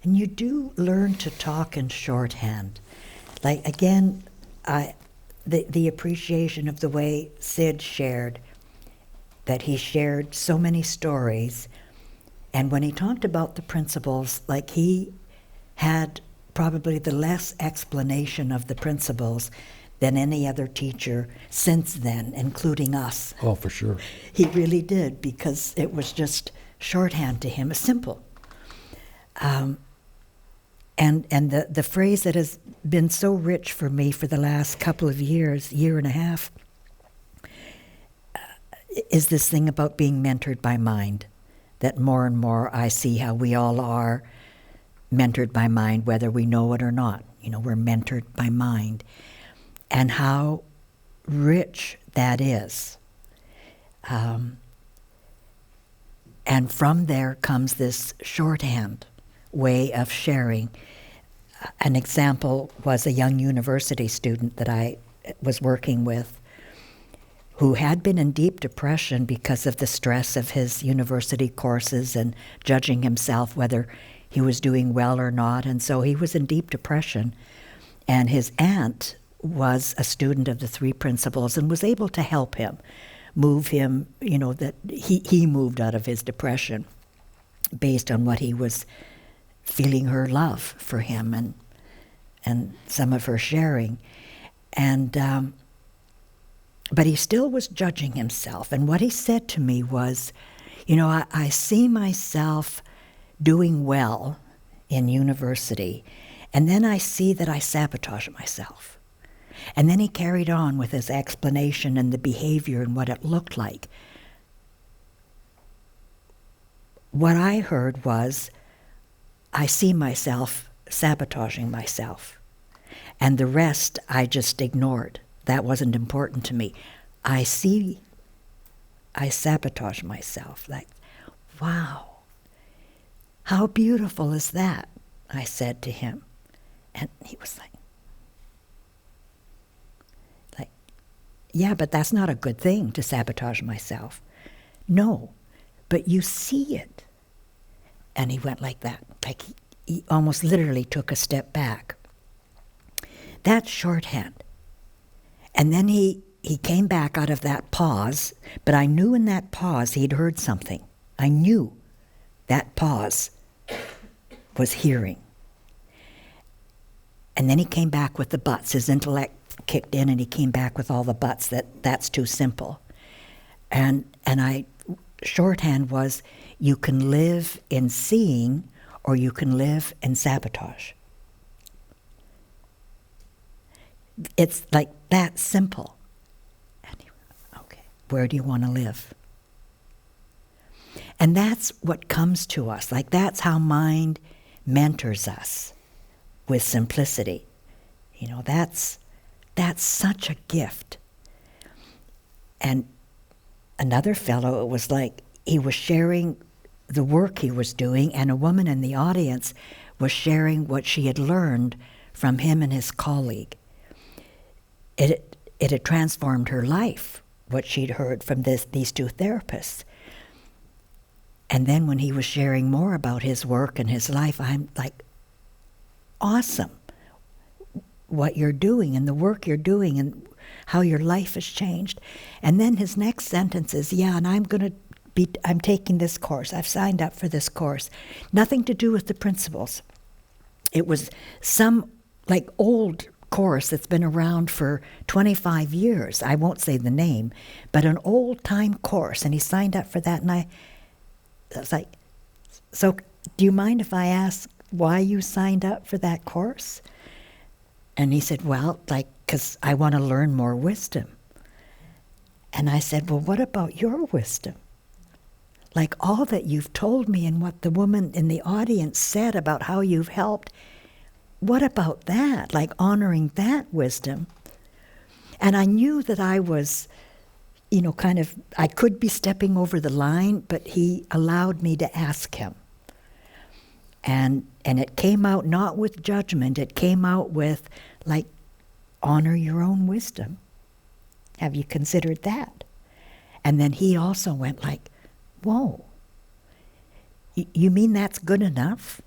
And you do learn to talk in shorthand. Like, again, the appreciation of the way Sid shared, that he shared so many stories. And when he talked about the principles, like he had probably the less explanation of the principles than any other teacher since then, including us. Oh, for sure. He really did, because it was just shorthand to him, simple. And the phrase that has been so rich for me for the last couple of years, year and a half, is this thing about being mentored by mind. That more and more I see how we all are mentored by mind, whether we know it or not. You know, we're mentored by mind. And how rich that is. And from there comes this shorthand way of sharing. An example was a young university student that I was working with, who had been in deep depression because of the stress of his university courses and judging himself whether he was doing well or not. And so he was in deep depression. And his aunt was a student of the three principles and was able to help him, move him, that he moved out of his depression based on what he was feeling, her love for him and some of her sharing. And but he still was judging himself. And what he said to me was, I see myself doing well in university, and then I see that I sabotage myself. And then he carried on with his explanation and the behavior and what it looked like. What I heard was, I see myself sabotaging myself. And the rest I just ignored. That wasn't important to me. I sabotage myself. Like, wow, how beautiful is that? I said to him. And he was like, yeah, but that's not a good thing to sabotage myself. No, but you see it. And he went like that. Like he almost literally took a step back. That's shorthand. And then he came back out of that pause, but I knew in that pause he'd heard something. I knew that pause was hearing. And then he came back with the buts. His intellect kicked in and he came back with all the buts, that's too simple. And shorthand was, you can live in seeing or you can live in sabotage. It's like that simple. Okay, where do you want to live? And that's what comes to us. Like, that's how mind mentors us, with simplicity. That's such a gift. And another fellow, it was like he was sharing the work he was doing, and a woman in the audience was sharing what she had learned from him and his colleague. It had transformed her life, what she'd heard from these two therapists. And then when he was sharing more about his work and his life, I'm like, awesome, what you're doing and the work you're doing and how your life has changed. And then his next sentence is, yeah, and I'm taking this course. I've signed up for this course. Nothing to do with the principles. It was some old course that's been around for 25 years. I won't say the name, but an old-time course. And he signed up for that. And I was like, so do you mind if I ask why you signed up for that course? And he said, well, because I want to learn more wisdom. And I said, well, what about your wisdom? Like all that you've told me and what the woman in the audience said about how you've helped, what about that? Like honoring that wisdom. And I knew that I was, I could be stepping over the line, but he allowed me to ask him. And it came out not with judgment, it came out with, honor your own wisdom. Have you considered that? And then he also went whoa, you mean that's good enough?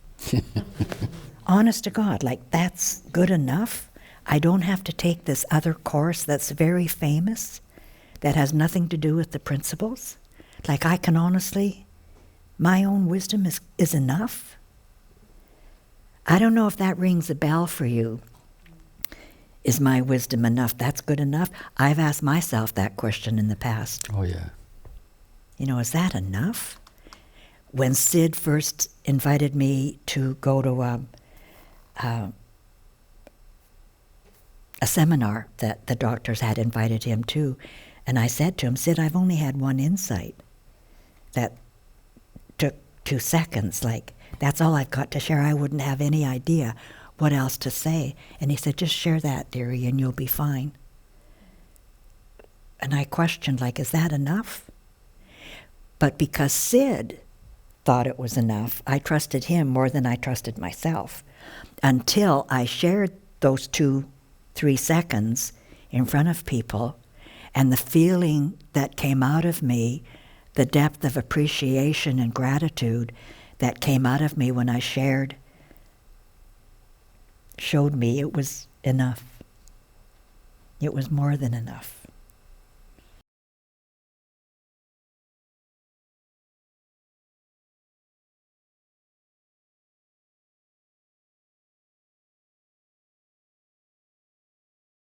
Honest to God, like that's good enough. I don't have to take this other course that's very famous, that has nothing to do with the principles. Like I can honestly, my own wisdom is enough. I don't know if that rings a bell for you. Is my wisdom enough? That's good enough? I've asked myself that question in the past. Oh, yeah. You know, is that enough? When Sid first invited me to go to a seminar that the doctors had invited him to, and I said to him, Sid, I've only had one insight that took 2 seconds. Like, that's all I've got to share. I wouldn't have any idea what else to say. And he said, just share that, dearie, and you'll be fine. And I questioned, like, is that enough? But because Sid thought it was enough, I trusted him more than I trusted myself, until I shared those 2-3 seconds in front of people, and the feeling that came out of me, the depth of appreciation and gratitude that came out of me when I shared, showed me it was enough. It was more than enough.